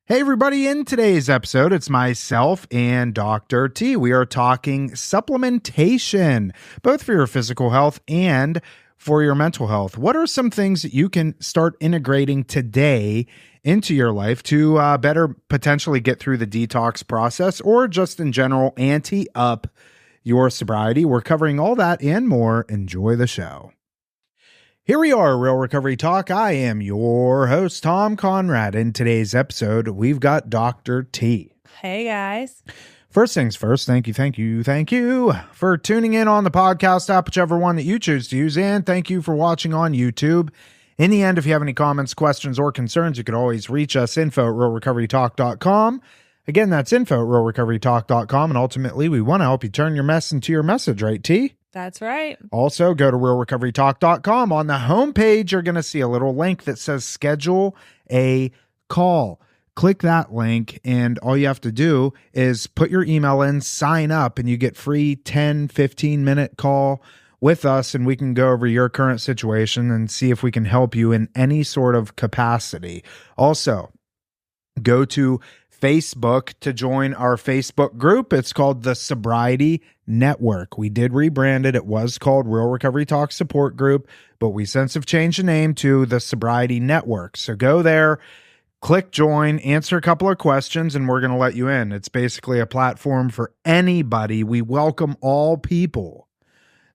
Hey everybody, in today's episode, it's myself and Dr. T. We are talking supplementation, both for your physical health and for your mental health. What are some things that you can start integrating today into your life to better potentially get through the detox process or just in general ante up your sobriety? We're covering all that and more. Enjoy the show. Here we are, Real Recovery Talk. I am your host, Tom Conrad. In today's episode, we've got Dr. T. Hey, guys. First things first, thank you for tuning in on the podcast app, whichever one that you choose to use, and thank you for watching on YouTube. In the end, if you have any comments, questions, or concerns, you could always reach us, info@realrecoverytalk.com. Again, that's info@realrecoverytalk.com, and ultimately, we want to help you turn your mess into your message, right, T? That's right. Also, go to realrecoverytalk.com. On the homepage, you're going to see a little link that says schedule a call. Click that link, and all you have to do is put your email in, sign up, and you get free 10, 15-minute call with us, and we can go over your current situation and see if we can help you in any sort of capacity. Also, go to Facebook to join our Facebook group. It's called the Sobriety Network. We did rebrand it. It was called Real Recovery Talk Support Group, but we since have changed the name to the Sobriety Network. So go there, click join, answer a couple of questions, and we're going to let you in. It's basically a platform for anybody. We welcome all people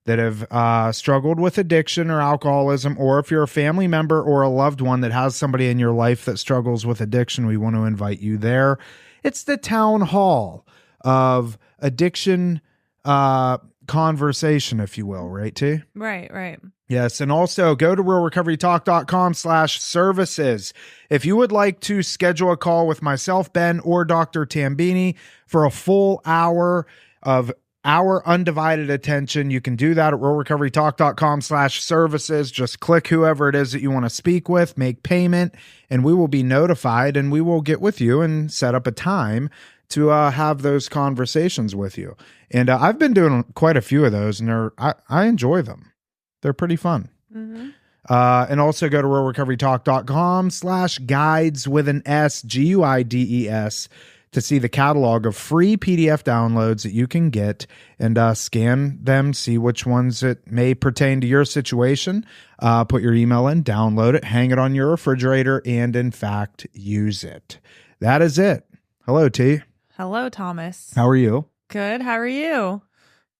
that have struggled with addiction or alcoholism, or if you're a family member or a loved one that has somebody in your life that struggles with addiction, we want to invite you there. It's the town hall of addiction conversation, if you will, right, T? Right. Yes, and also go to realrecoverytalk.com/services. If you would like to schedule a call with myself, Ben, or Dr. Tambini for a full hour of our undivided attention, you can do that at realrecoverytalk.com/services. Just click whoever it is that you want to speak with, make payment, and we will be notified, and we will get with you and set up a time to have those conversations with you. And I've been doing quite a few of those, and I enjoy them. They're pretty fun. Mm-hmm. And also go to realrecoverytalk.com/guides with an S, GUIDES, to see the catalog of free PDF downloads that you can get and scan them, see which ones that may pertain to your situation. Put your email in, download it, hang it on your refrigerator, and in fact, use it. That is it. Hello, T. Hello, Thomas. How are you? Good. How are you?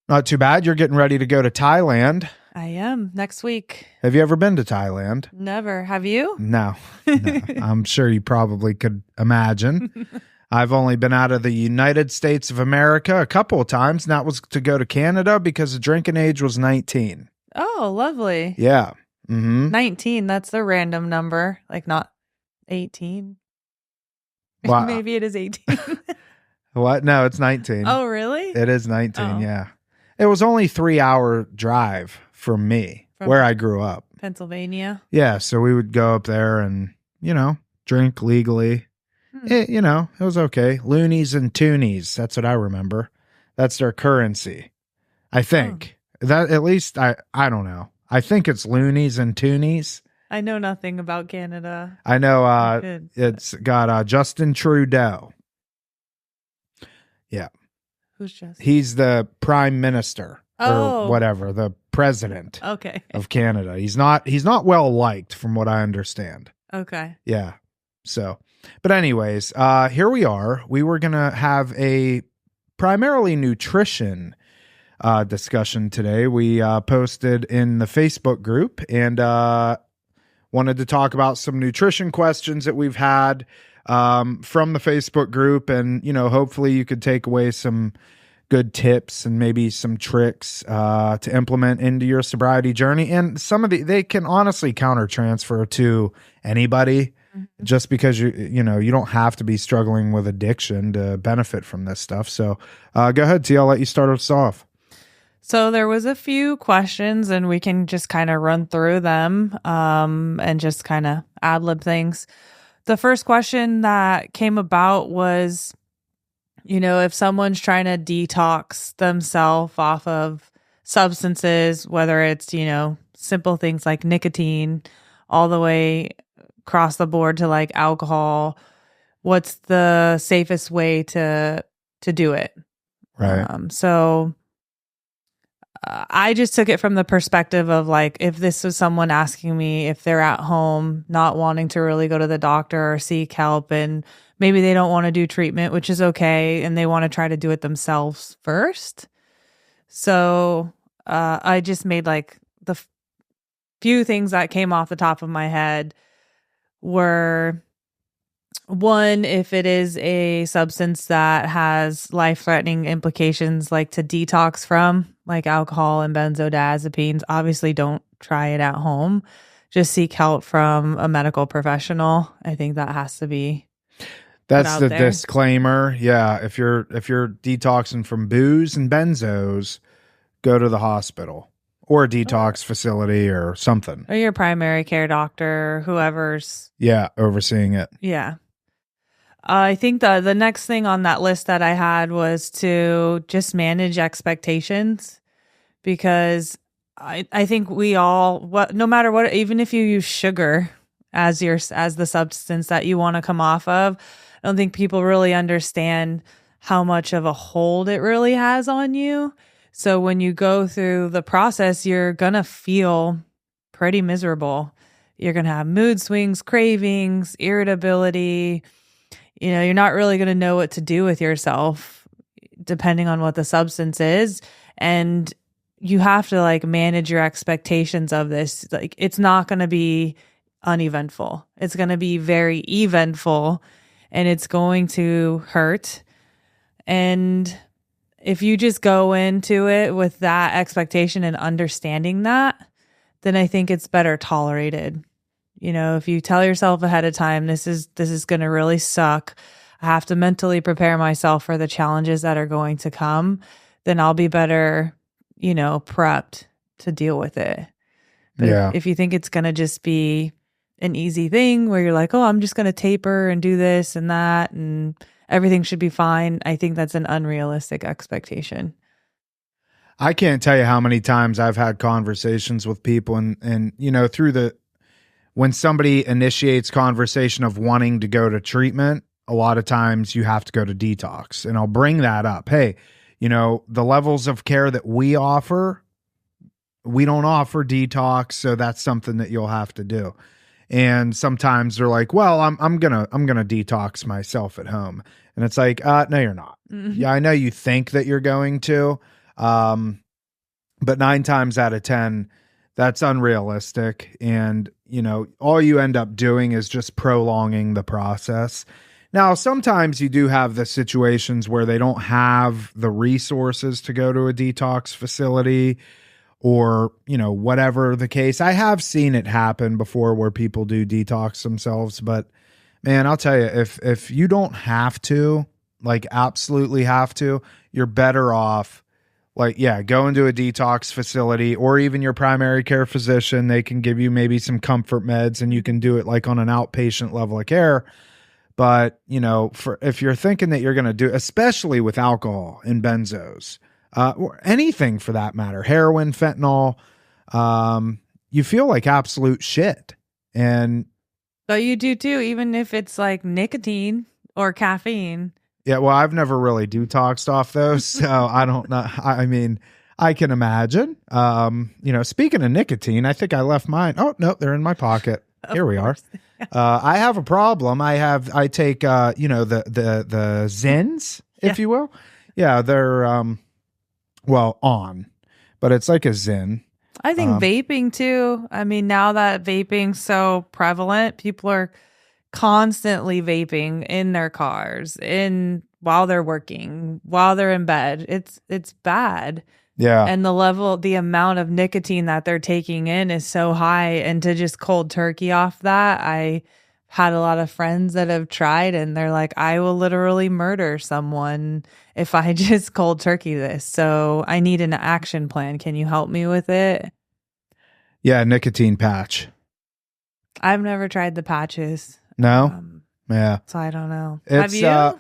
Not too bad. You're getting ready to go to Thailand. I am. Next week. Have you ever been to Thailand? Never. Have you? No. I'm sure you probably could imagine. I've only been out of the United States of America a couple of times, and that was to go to Canada because the drinking age was 19. Oh, lovely. Yeah. Mm-hmm. 19. That's the random number. Like not 18. Wow. Maybe it is 18. What? No, it's 19. Oh, really? It is 19, Oh. Yeah. It was only 3-hour drive from me, where I grew up. Pennsylvania. Yeah, so we would go up there and, drink legally. It was okay. Loonies and toonies. That's what I remember. That's their currency. I think. That at least I don't know. I think it's loonies and toonies. I know nothing about Canada. I know it's got Justin Trudeau. Yeah. Who's Justin? He's the prime minister or whatever, the president of Canada. He's not well liked from what I understand. Okay. Yeah. So, but anyways, here we are. We were going to have a primarily nutrition discussion today. We posted in the Facebook group and wanted to talk about some nutrition questions that we've had from the Facebook group. And, hopefully you could take away some good tips and maybe some tricks to implement into your sobriety journey. And some of they can honestly counter transfer to anybody. Just because you don't have to be struggling with addiction to benefit from this stuff. So go ahead, T. I'll let you start us off. So there was a few questions and we can just kind of run through them and just kind of ad-lib things. The first question that came about was, if someone's trying to detox themselves off of substances, whether it's, simple things like nicotine all the way across the board to like alcohol, what's the safest way to do it. Right. So I just took it from the perspective of like, if this was someone asking me if they're at home, not wanting to really go to the doctor or seek help, and maybe they don't want to do treatment, which is okay, and they want to try to do it themselves first. So I just made like the few things that came off the top of my head were, one, if it is a substance that has life-threatening implications, like to detox from, like alcohol and benzodiazepines, obviously don't try it at home. Just seek help from a medical professional. I think that has to be That's the there. disclaimer. Yeah, if you're detoxing from booze and benzos, go to the hospital or a detox facility or something. Or your primary care doctor, whoever's overseeing it. Yeah. I think the next thing on that list that I had was to just manage expectations, because I think we all, no matter what, even if you use sugar as the substance that you want to come off of, I don't think people really understand how much of a hold it really has on you. So when you go through the process, you're going to feel pretty miserable. You're going to have mood swings, cravings, irritability. You're not really going to know what to do with yourself depending on what the substance is. And you have to like manage your expectations of this. Like, it's not going to be uneventful. It's going to be very eventful, and it's going to hurt. And if you just go into it with that expectation and understanding that, then I think it's better tolerated. If you tell yourself ahead of time, this is going to really suck, I have to mentally prepare myself for the challenges that are going to come, then I'll be better, prepped to deal with it. But if you think it's going to just be an easy thing where you're like, oh, I'm just going to taper and do this and that, and everything should be fine, I think that's an unrealistic expectation. I can't tell you how many times I've had conversations with people and when somebody initiates conversation of wanting to go to treatment, a lot of times you have to go to detox. And I'll bring that up. Hey, the levels of care that we offer, we don't offer detox, so that's something that you'll have to do. And sometimes they're like, well, I'm gonna detox myself at home. And it's like, no, you're not. Mm-hmm. Yeah, I know you think that you're going to, but 9 times out of 10, that's unrealistic. And, all you end up doing is just prolonging the process. Now, sometimes you do have the situations where they don't have the resources to go to a detox facility or, whatever the case. I have seen it happen before where people do detox themselves, but man, I'll tell you, if you don't have to, like absolutely have to, you're better off go into a detox facility, or even your primary care physician. They can give you maybe some comfort meds and you can do it like on an outpatient level of care. But, if you're thinking that you're going to do, especially with alcohol and benzos, or anything for that matter, heroin, fentanyl, you feel like absolute shit. And so you do too, even if it's like nicotine or caffeine. Yeah, well, I've never really detoxed off those, so I don't know. I mean, I can imagine. Speaking of nicotine, I think I left mine. Oh, no, they're in my pocket. Here we are. I have a problem. I take, the Zens, if you will. Yeah, they're, on, but it's like a Zen. I think vaping too. I mean, now that vaping's so prevalent, people are constantly vaping in their cars, while they're working, while they're in bed. It's bad. Yeah. And the amount of nicotine that they're taking in is so high. And to just cold turkey off that, I had a lot of friends that have tried and they're like, I will literally murder someone if I just cold turkey this. So I need an action plan. Can you help me with it? Yeah, nicotine patch. I've never tried the patches. No? Yeah. So I don't know. Have you?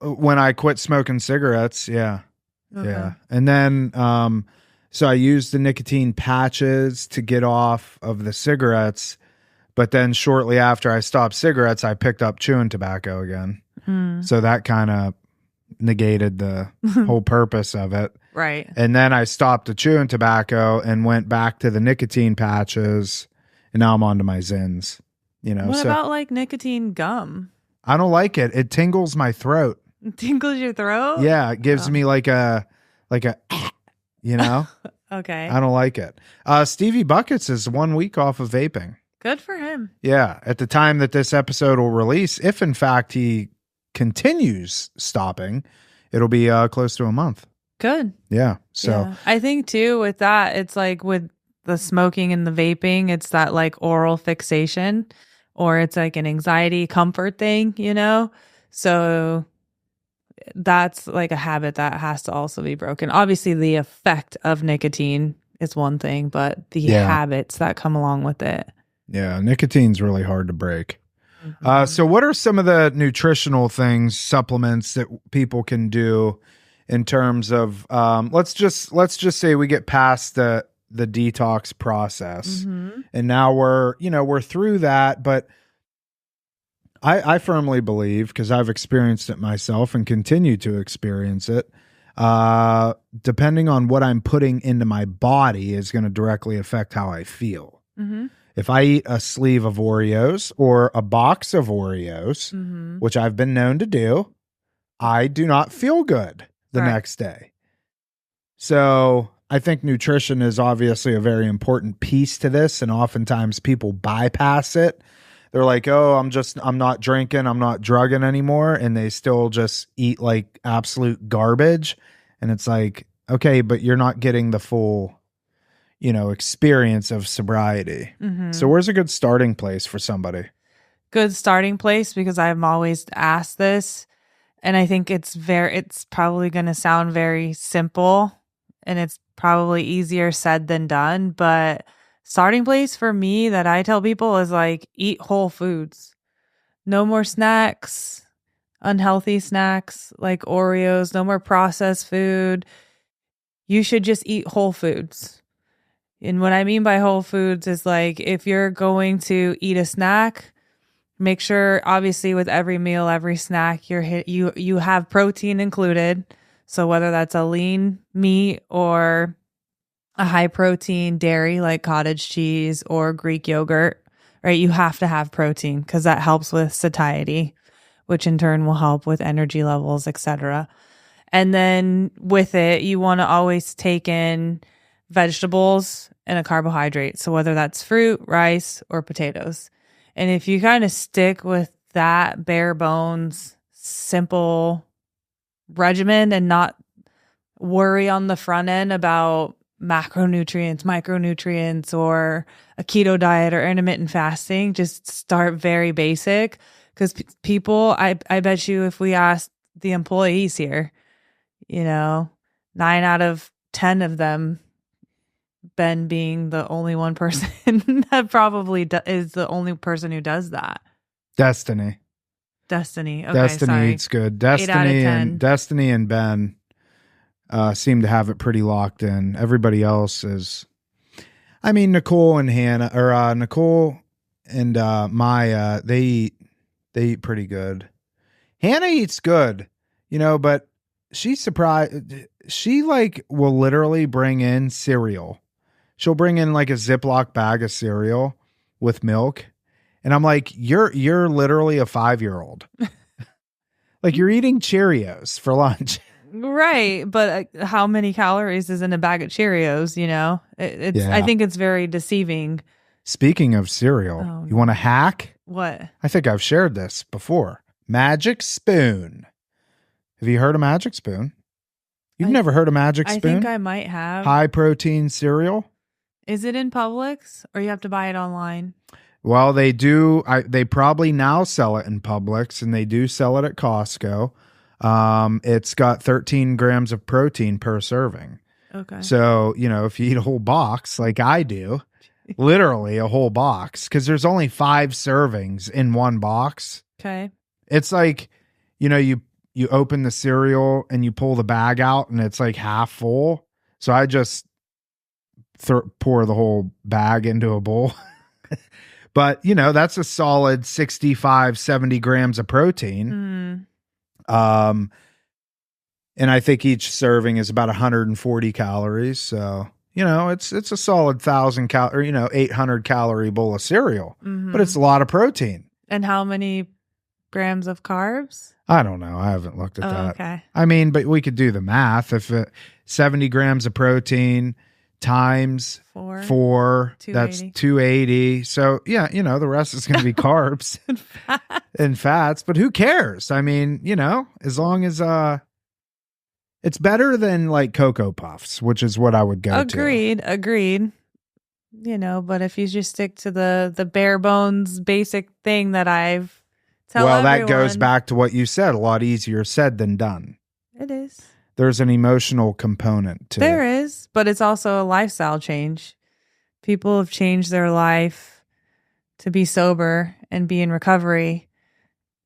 When I quit smoking cigarettes, yeah. Okay. Yeah. And then, so I used the nicotine patches to get off of the cigarettes, But then shortly after I stopped cigarettes, I picked up chewing tobacco again. So that kind of negated the whole purpose of it. Right. And then I stopped the chewing tobacco and went back to the nicotine patches, and now I'm on to my Zins. What about like nicotine gum? I don't like it. It tingles my throat. It tingles your throat? Yeah, it gives me like a Okay. I don't like it. Stevie Buckets is 1 week off of vaping. Good for him. Yeah, at the time that this episode will release, if in fact he continues stopping, it'll be close to a month. Good. Yeah. So yeah. I think too with that, it's like with the smoking and the vaping, it's that like oral fixation, or it's like an anxiety comfort thing, So that's like a habit that has to also be broken. Obviously, the effect of nicotine is one thing, but the habits that come along with it. Yeah, nicotine's really hard to break. So what are some of the nutritional things, supplements that people can do in terms of, let's just say we get past the detox process and now we're through that. But I firmly believe, because I've experienced it myself and continue to experience it, depending on what I'm putting into my body is going to directly affect how I feel. If I eat a sleeve of Oreos or a box of Oreos, which I've been known to do, I do not feel good the next day. So I think nutrition is obviously a very important piece to this. And oftentimes people bypass it. They're like, oh, I'm not drinking, I'm not drugging anymore. And they still just eat like absolute garbage. And it's like, okay, but you're not getting the full experience of sobriety. So where's a good starting place for somebody? Good starting place, because I've always asked this, and I think it's probably going to sound very simple, and it's probably easier said than done, but starting place for me that I tell people is like, eat whole foods. No more snacks, unhealthy snacks like Oreos, no more processed food. You should just eat whole foods. And what I mean by whole foods is like, if you're going to eat a snack, make sure obviously with every meal, every snack, you have protein included. So whether that's a lean meat or a high protein dairy like cottage cheese or Greek yogurt, right? You have to have protein because that helps with satiety, which in turn will help with energy levels, etc. And then with it, you want to always take in vegetables and a carbohydrate. So whether that's fruit, rice, or potatoes. And if you kind of stick with that bare bones, simple regimen and not worry on the front end about macronutrients, micronutrients, or a keto diet or intermittent fasting, just start very basic. Because people, I bet you if we asked the employees here, 9 out of 10 of them, Ben being the only one person that probably is the only person who does that. Destiny. Okay, Destiny sorry. eats good. 8 out of 10. Destiny and Ben seem to have it pretty locked in. Everybody else is, Nicole and Hannah, or Nicole and Maya, they eat pretty good. Hannah eats good, but she's surprised. She will literally bring in cereal. She'll bring in like a Ziploc bag of cereal with milk. And I'm like, you're literally a 5-year-old. Like you're eating Cheerios for lunch. Right. But how many calories is in a bag of Cheerios? I think it's very deceiving. Speaking of cereal, you want a hack? What? I think I've shared this before. Magic Spoon. Have you heard of Magic Spoon? You've never heard of Magic Spoon? I think I might have. High protein cereal. Is it in Publix or you have to buy it online? Well, they do. They probably now sell it in Publix, and they do sell it at Costco. It's got 13 grams of protein per serving. Okay. So, if you eat a whole box like I do, literally a whole box, because there's only 5 servings in one box. Okay. It's like, you open the cereal and you pull the bag out and it's like half full. So I just pour the whole bag into a bowl. But, that's a solid 65, 70 grams of protein. And I think each serving is about 140 calories. So, it's a solid 800 calorie bowl of cereal, but it's a lot of protein. And how many grams of carbs? I don't know. I haven't looked at that. Okay. I mean, but we could do the math. If 70 grams of protein times four, that's 280. So yeah, the rest is going to be carbs and fats, but who cares? I mean, as long as, it's better than like Cocoa Puffs, which is what I would go to. Agreed. But if you just stick to the bare bones basic thing that I've everyone, that goes back to what you said, a lot easier said than done. It is. There's an emotional component to it. There is, but it's also a lifestyle change. People have changed their life to be sober and be in recovery.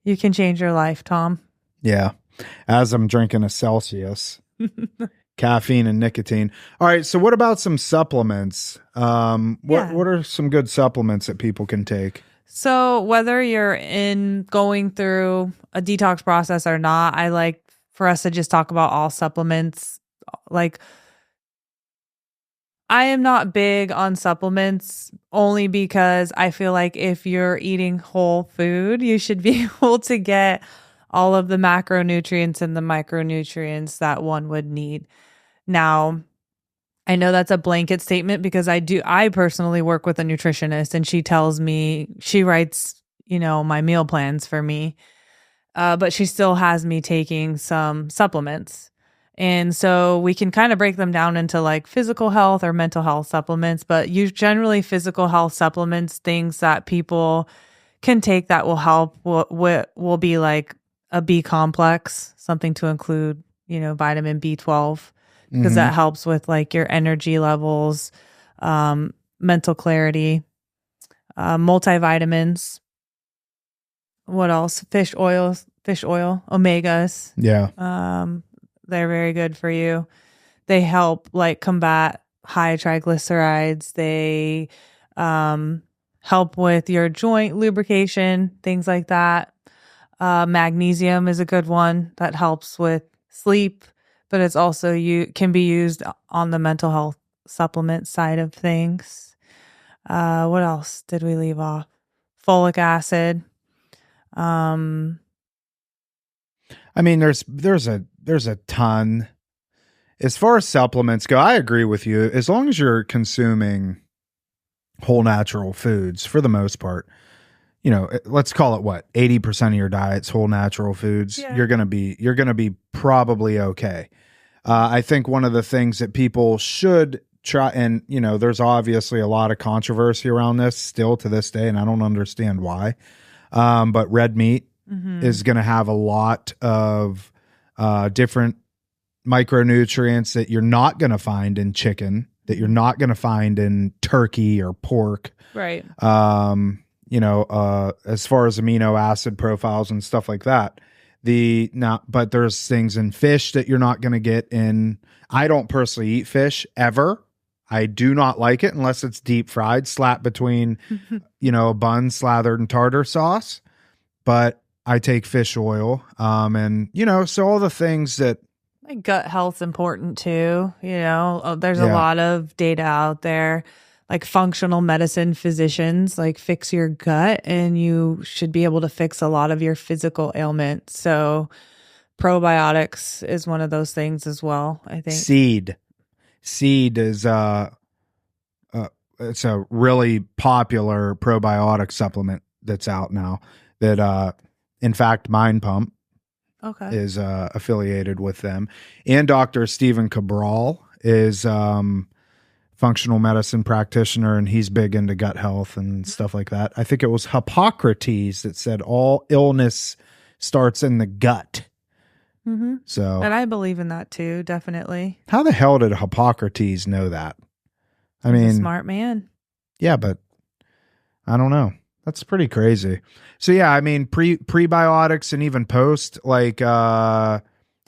You can change your life, Tom. Yeah. As I'm drinking a Celsius, caffeine and nicotine. All right. So what about some supplements? What are some good supplements that people can take? So whether you're going through a detox process or not, I like for us to just talk about all supplements. Like, I am not big on supplements only because I feel like if you're eating whole food, you should be able to get all of the macronutrients and the micronutrients that one would need. Now, I know that's a blanket statement because I personally work with a nutritionist and she tells me, she writes, my meal plans for me. But she still has me taking some supplements. And so we can kind of break them down into like physical health or mental health supplements, but generally physical health supplements, things that people can take that will help will be like a B complex, something to include, vitamin B12. Because that helps with like your energy levels, mental clarity, multivitamins. What else? Fish oil, omegas. Yeah. They're very good for you. They help like combat high triglycerides. They help with your joint lubrication, things like that. Magnesium is a good one that helps with sleep. But it's also can be used on the mental health supplement side of things. What else did we leave off? Folic acid. I mean, there's a ton. As far as supplements go, I agree with you. As long as you're consuming whole natural foods for the most part, let's call it 80% of your diet's whole natural foods. Yeah. You're gonna be probably okay. I think one of the things that people should try, and there's obviously a lot of controversy around this still to this day, and I don't understand why. But red meat is going to have a lot of different micronutrients that you're not going to find in chicken, that you're not going to find in turkey or pork. Right. As far as amino acid profiles and stuff like that. But there's things in fish that you're not going to get in. I don't personally eat fish ever. I do not like it unless it's deep fried, slapped between, a bun slathered in tartar sauce. But I take fish oil. So all the things that. Like gut health's important too. There's a lot of data out there. Like functional medicine physicians like fix your gut and you should be able to fix a lot of your physical ailments. So probiotics is one of those things as well, I think. Seed is it's a really popular probiotic supplement that's out now that in fact Mind Pump is affiliated with them. And Dr. Stephen Cabral is functional medicine practitioner, and he's big into gut health and stuff like that. I think it was Hippocrates that said all illness starts in the gut. Mm-hmm. So, and I believe in that too, definitely. How the hell did Hippocrates know that? He's a smart man. Yeah, but I don't know. That's pretty crazy. So yeah, I mean, prebiotics and even post, I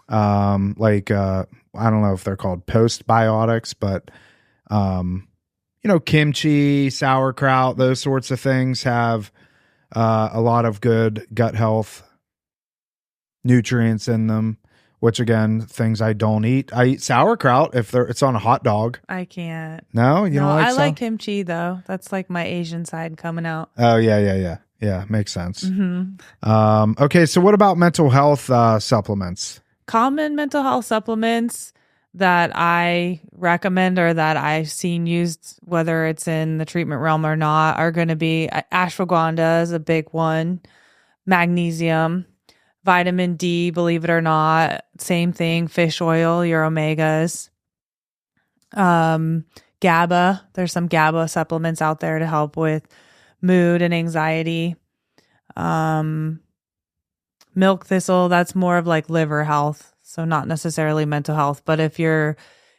don't know if they're called postbiotics, but kimchi, sauerkraut, those sorts of things have a lot of good gut health nutrients in them, which again, things I don't eat. I eat sauerkraut if it's on a hot dog. I can't. No, you don't like I like kimchi though. That's like my Asian side coming out. Oh, yeah. Yeah, makes sense. Mm-hmm. Okay, so what about mental health supplements? Common mental health supplements that I recommend or that I've seen used, whether it's in the treatment realm or not, are going to be ashwagandha is a big one, magnesium, vitamin D, believe it or not, same thing, fish oil, your omegas, GABA. There's some GABA supplements out there to help with mood and anxiety. Milk thistle, that's more of like liver health. So not necessarily mental health, but if you're,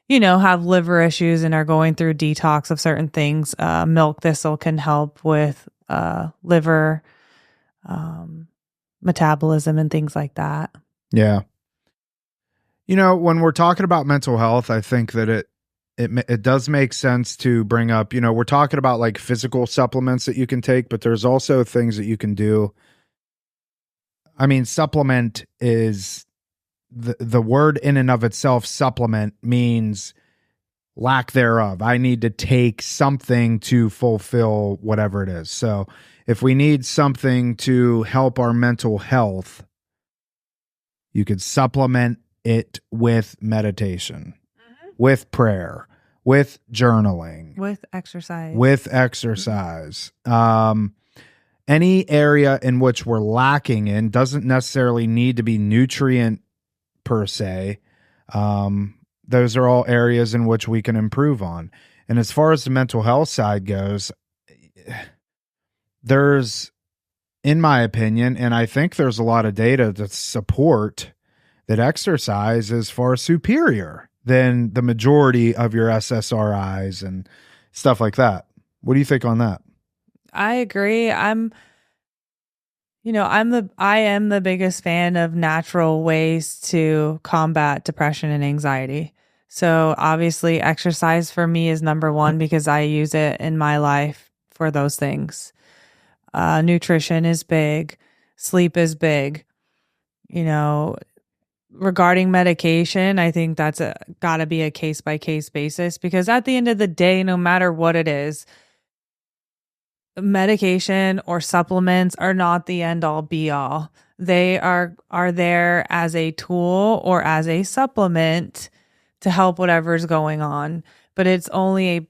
have liver issues and are going through detox of certain things, milk thistle can help with liver metabolism and things like that. Yeah. When we're talking about mental health, I think that it does make sense to bring up, we're talking about like physical supplements that you can take, but there's also things that you can do. I mean, supplement is the word in and of itself, supplement, means lack thereof. I need to take something to fulfill whatever it is. So if we need something to help our mental health, you could supplement it with meditation, with prayer, with journaling, with exercise, any area in which we're lacking in doesn't necessarily need to be nutrient per se. Those are all areas in which we can improve on. And as far as the mental health side goes, there's, in my opinion, and I think there's a lot of data to support that exercise is far superior than the majority of your SSRIs and stuff like that. What do you think on that? I agree. I am the biggest fan of natural ways to combat depression and anxiety. So obviously exercise for me is number one because I use it in my life for those things. Nutrition is big. Sleep is big. Regarding medication, I think that's gotta be a case by case basis because at the end of the day, no matter what it is, medication or supplements are not the end all be all. They are there as a tool or as a supplement to help whatever's going on, but it's only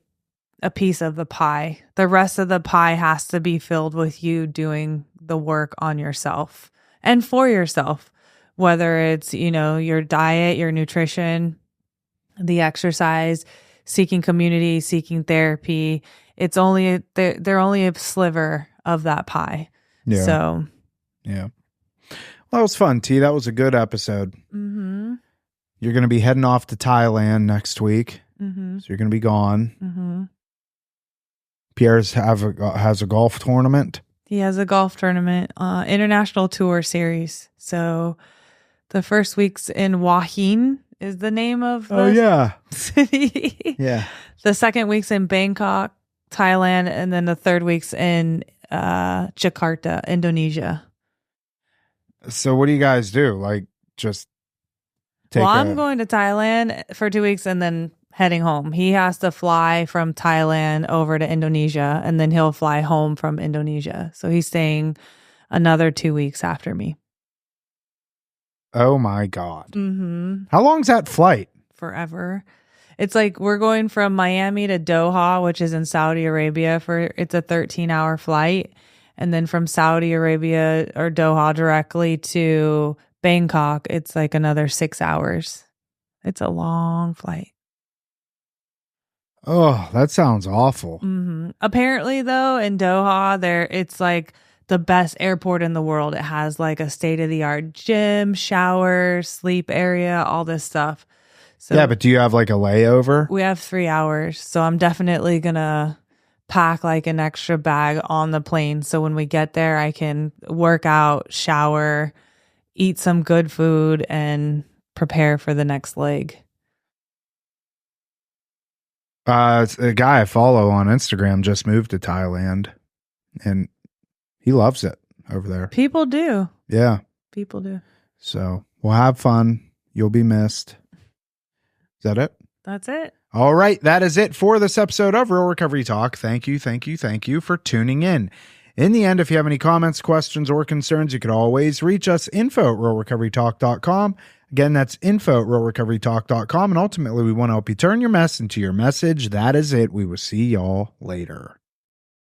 a piece of the pie. The rest of the pie has to be filled with you doing the work on yourself and for yourself, whether it's, your diet, your nutrition, the exercise, seeking community, seeking therapy. It's only they're only a sliver of that pie. Yeah. So, yeah. Well, that was fun, T. That was a good episode. Mm-hmm. You're going to be heading off to Thailand next week, Mm-hmm. so you're going to be gone. Mm-hmm. Pierre's has a golf tournament. He has a golf tournament, international tour series. So, the first week's in Hua Hin is the name of the city. Yeah. The second week's in Bangkok, Thailand, and then the third week's in Jakarta, Indonesia. So what do you guys do? Like just take I'm going to Thailand for 2 weeks and then heading home. He has to fly from Thailand over to Indonesia and then he'll fly home from Indonesia. So he's staying another 2 weeks after me. Oh my God. Mm-hmm. How long's that flight? Forever. It's like we're going from Miami to Doha, which is in Saudi Arabia it's a 13-hour flight. And then from Saudi Arabia or Doha directly to Bangkok, it's like another 6 hours. It's a long flight. Oh, that sounds awful. Mm-hmm. Apparently, though, in Doha, it's like the best airport in the world. It has like a state-of-the-art gym, shower, sleep area, all this stuff. So yeah, but do you have like a layover? We have 3 hours. So I'm definitely going to pack like an extra bag on the plane. So when we get there, I can work out, shower, eat some good food, and prepare for the next leg. It's a guy I follow on Instagram just moved to Thailand, and he loves it over there. People do. Yeah. People do. So we'll have fun. You'll be missed. Is that it? That's it. All right. That is it for this episode of Real Recovery Talk. Thank you for tuning in. In the end, if you have any comments, questions, or concerns, you could always reach us, info@realrecoverytalk.com. Again, that's info@realrecoverytalk.com. And ultimately, we want to help you turn your mess into your message. That is it. We will see y'all later.